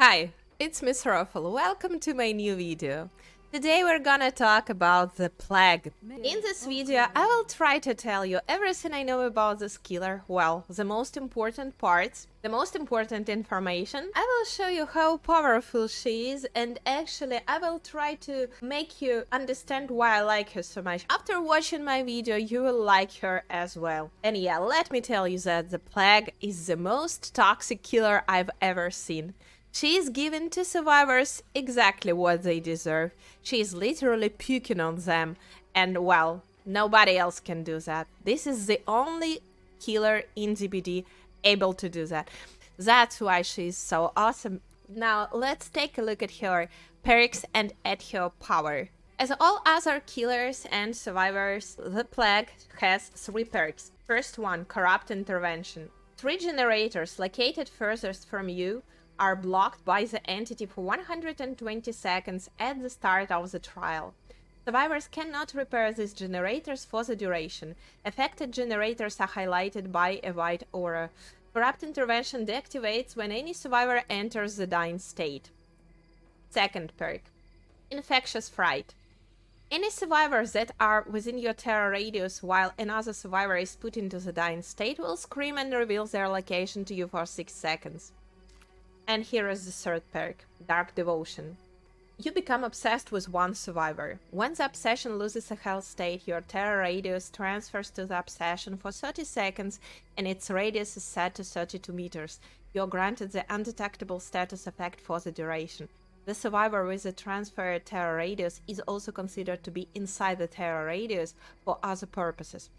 Hi, it's Miss Ruffle. Welcome to my new video. Today we're gonna talk about the Plague. In this video, I will try to tell you everything I know about this killer. Well, the most important parts, the most important information. I will show you how powerful she is, and actually I will try to make you understand why I like her so much. After watching my video, you will like her as well. And yeah, let me tell you that the Plague is the most toxic killer I've ever seen. She is giving to survivors exactly what they deserve. She is literally puking on them, and well, nobody else can do that. This is the only killer in DBD able to do that. That's why she is so awesome. Now let's take a look at her perks and at her power. As all other killers and survivors, the Plague has 3 perks. First one, Corrupt Intervention. 3 generators located furthest from you are blocked by the entity for 120 seconds at the start of the trial. Survivors cannot repair these generators for the duration. Affected generators are highlighted by a white aura. Corrupt Intervention deactivates when any survivor enters the dying state. Second perk, Infectious Fright. Any survivors that are within your terror radius while another survivor is put into the dying state will scream and reveal their location to you for 6 seconds. And here is the third perk, Dark Devotion. You become obsessed with one survivor. When the obsession loses a health state, your terror radius transfers to the obsession for 30 seconds and its radius is set to 32 meters. You're granted the undetectable status effect for the duration. The survivor with the transferred terror radius is also considered to be inside the terror radius for other purposes.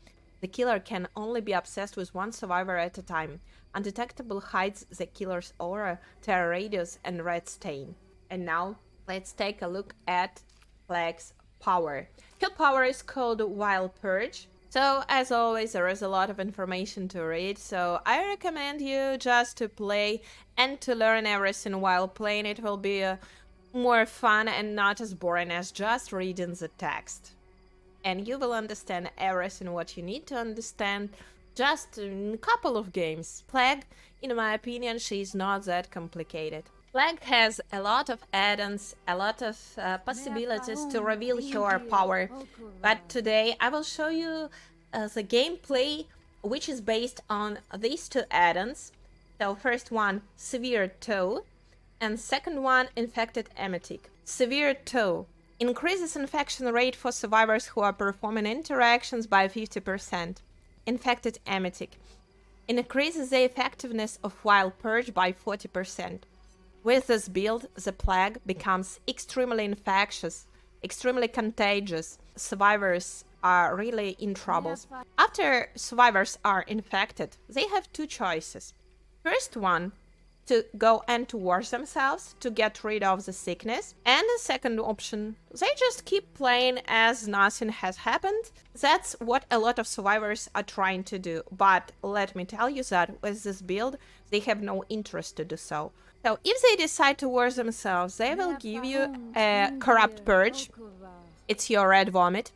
The killer can only be obsessed with one survivor at a time. Undetectable hides the killer's aura, terror radius, and red stain. And now, let's take a look at Plague's power. Her power is called Wild Purge. So, as always, there is a lot of information to read, so I recommend you just to play and to learn everything while playing. It will be more fun and not as boring as just reading the text. And you will understand everything what you need to understand just in a couple of games. Plague, in my opinion, she is not that complicated. Plague has a lot of add-ons, a lot of possibilities to reveal her power, but today I will show you the gameplay which is based on these 2 add-ons. So first one, Severe Toe, and second one, Infected Emetic. Severe Toe increases infection rate for survivors who are performing interactions by 50%. Infected Emetic increases the effectiveness of Wild Purge by 40%. With this build, the Plague becomes extremely infectious, extremely contagious. Survivors are really in trouble. After survivors are infected, they have 2 choices. First one, to go and to wash themselves to get rid of the sickness, and the second option, they just keep playing as nothing has happened. That's what a lot of survivors are trying to do, but let me tell you that with this build they have no interest to do so. So if they decide to wash themselves, they will give you a Corrupt Purge, it's your red vomit,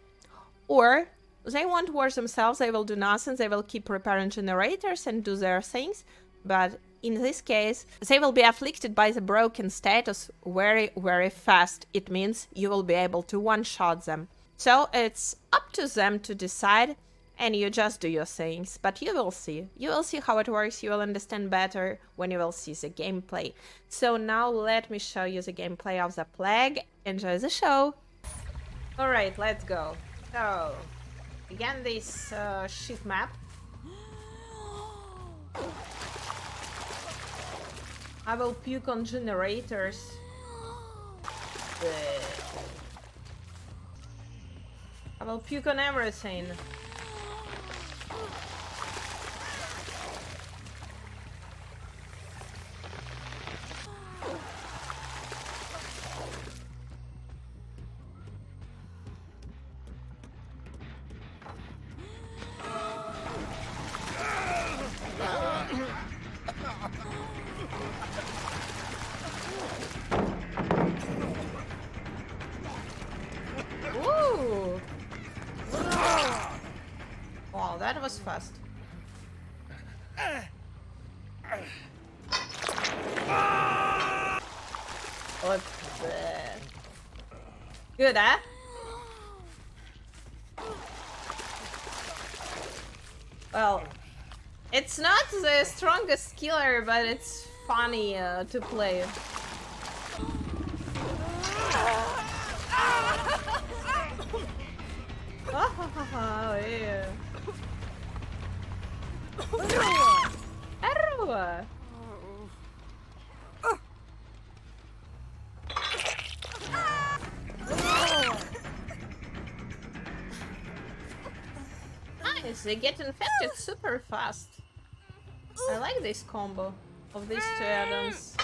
or they won't wash themselves, they will do nothing, they will keep repairing generators and do their things, but in this case, they will be afflicted by the broken status very fast. It means you will be able to one-shot them. So it's up to them to decide, and you just do your things. But you will see. You will see how it works. You will understand better when you will see the gameplay. So now let me show you the gameplay of the Plague. Enjoy the show. Alright, let's go. So, again, this ship map. I will puke on generators. I will puke on everything. Ooh! Wow, that was fast. What's that? Good, huh? Well, it's not the strongest killer, but it's funny to play. Oh, yeah. Arrow. Nice, they get infected super fast. I like this combo of these two add-ons.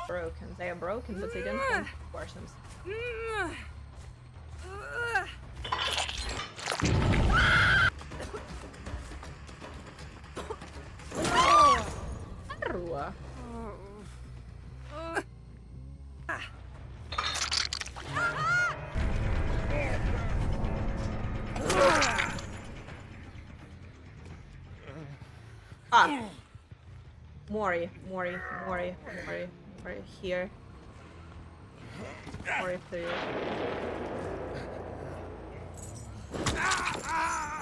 Broken. They are broken, but they don't have portions. Arrow. Ah! Mori here. Mori through.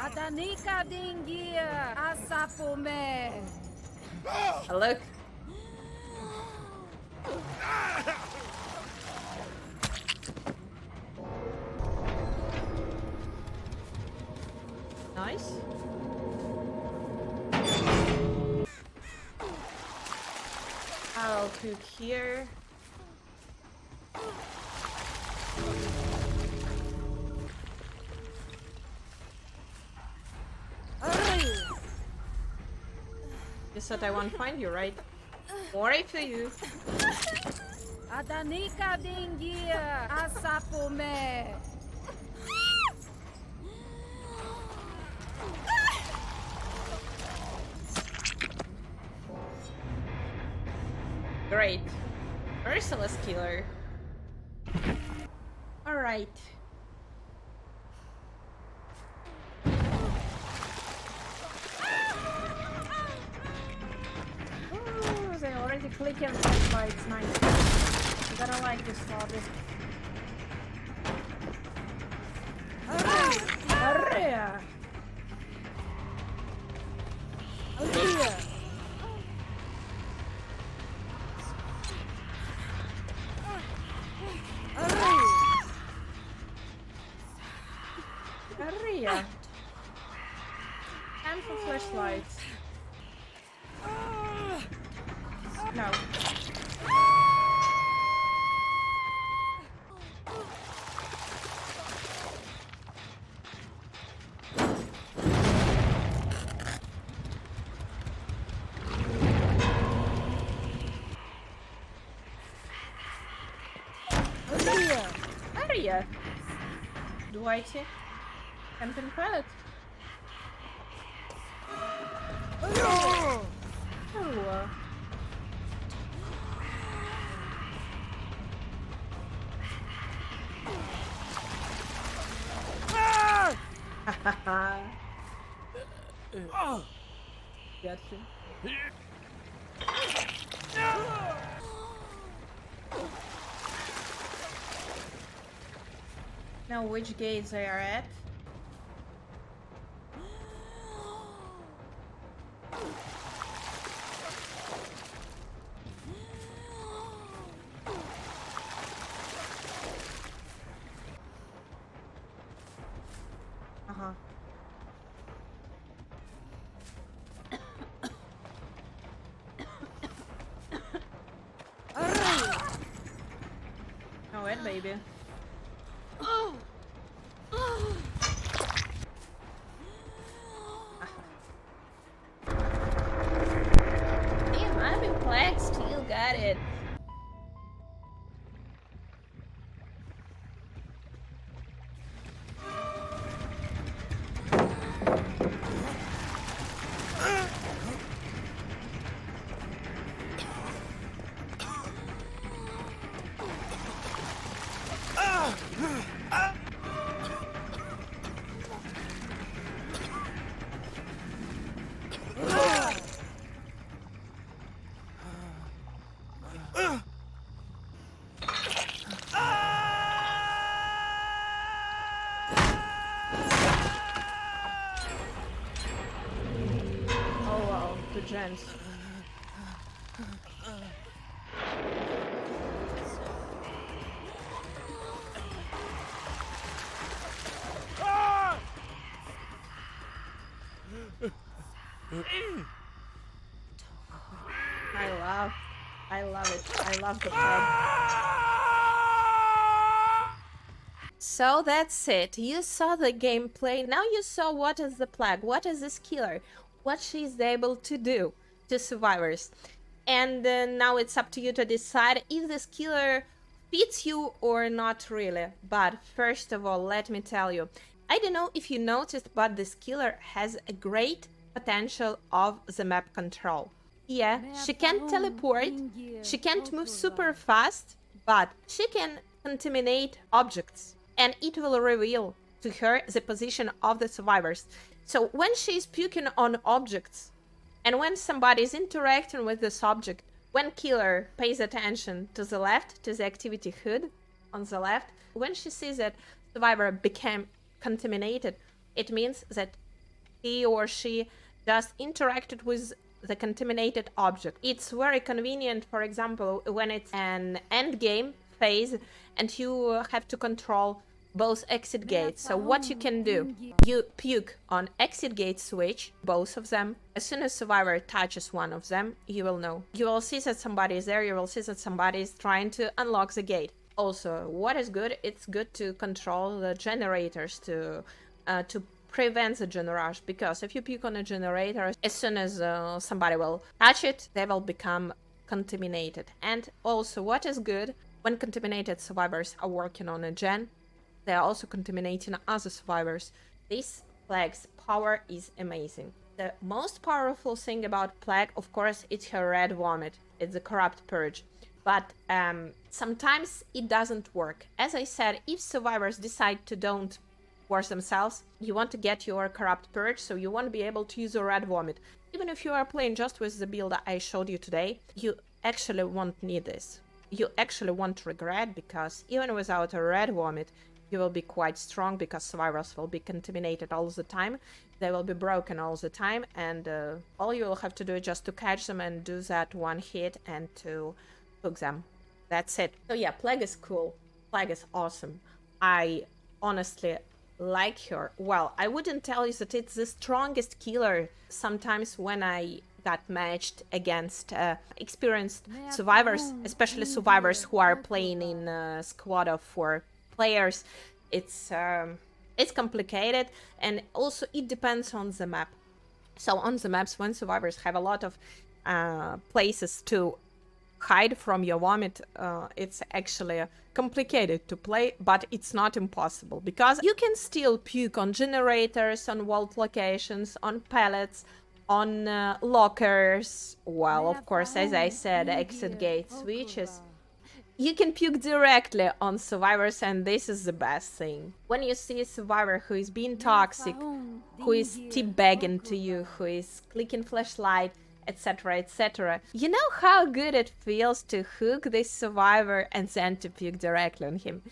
Adanika dingia asapome. Look. Nice. I'll cook here. You said I won't find you, right? Worry for you. Adanika dingia asapome. Great. Merciless killer. Alright. Oh, they already clicking by it's nice. You gotta like this lobby. Hurry! Maria. Time for flashlights. No. Maria. Dwighty. Camping pallet. Oh. Got him. Now which gates they are at? Uh-huh. Oh, wait, baby. Damn, I've been plague still got it. to gens. I love it. I love the plague. So that's it. You saw the gameplay. Now you saw what is the plague, what is this killer, what she's able to do to survivors. And now it's up to you to decide if this killer fits you or not really. But first of all, let me tell you, I don't know if you noticed, but this killer has a great potential of the map control. Yeah, she can't teleport, she can't move super fast, but she can contaminate objects, and it will reveal to her the position of the survivors. So when she's puking on objects, and when somebody is interacting with this object, when killer pays attention to the left, to the activity HUD on the left, when she sees that survivor became contaminated, it means that he or she just interacted with the contaminated object. It's very convenient, for example, when it's an end game phase and you have to control both exit gates. So what you can do, you puke on exit gate switch, both of them. As soon as survivor touches one of them, you will know. You will see that somebody is there, you will see that somebody is trying to unlock the gate. Also, what is good, it's good to control the generators to prevent the gen rush, because if you pick on a generator, as soon as somebody will touch it, they will become contaminated. And also, what is good, when contaminated survivors are working on a gen, they are also contaminating other survivors. This plague's power is amazing. The most powerful thing about plague, of course, it's her red vomit. It's the corrupt purge. But sometimes it doesn't work. As I said, if survivors decide to don't wash themselves, you want to get your corrupt purge, so you want to be able to use your red vomit. Even if you are playing just with the build I showed you today, you actually won't need this. You actually won't regret, because even without a red vomit, you will be quite strong, because survivors will be contaminated all the time. They will be broken all the time, and all you will have to do is just to catch them and do that one hit and to hook them. That's it. So yeah, plague is cool. Plague is awesome. I honestly like her. Well, I wouldn't tell you that it's the strongest killer. Sometimes when I got matched against experienced survivors, especially survivors who are playing in a squad of 4 players, it's complicated, and also it depends on the map. So on the maps, when survivors have a lot of places to hide from your vomit, it's actually complicated to play, but it's not impossible, because you can still puke on generators, on vault locations, on pallets, on lockers, well, of course, as I said, exit gate switches. You can puke directly on survivors, and this is the best thing. When you see a survivor who is being toxic, who is teabagging to you, who is clicking flashlight, etc., etc., you know how good it feels to hook this survivor and then to puke directly on him.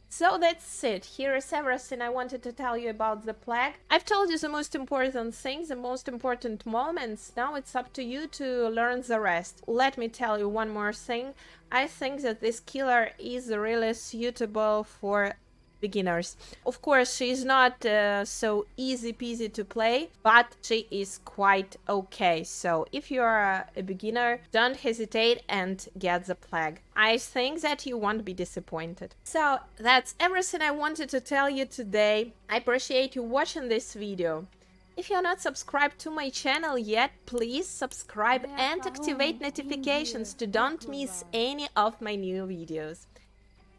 So that's it. Here is everything I wanted to tell you about the plague. I've told you the most important things, the most important moments. Now it's up to you to learn the rest. Let me tell you one more thing. I think that this killer is really suitable for beginners. Of course, she's not so easy peasy to play, but she is quite okay. So if you're a beginner, don't hesitate and get the plague. I think that you won't be disappointed. So that's everything I wanted to tell you today. I appreciate you watching this video. If you're not subscribed to my channel yet, please subscribe and activate notifications to don't miss any of my new videos.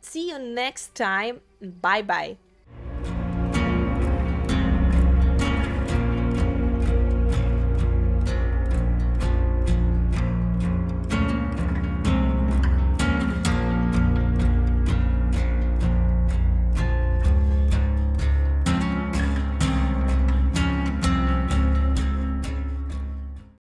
See you next time. Bye bye.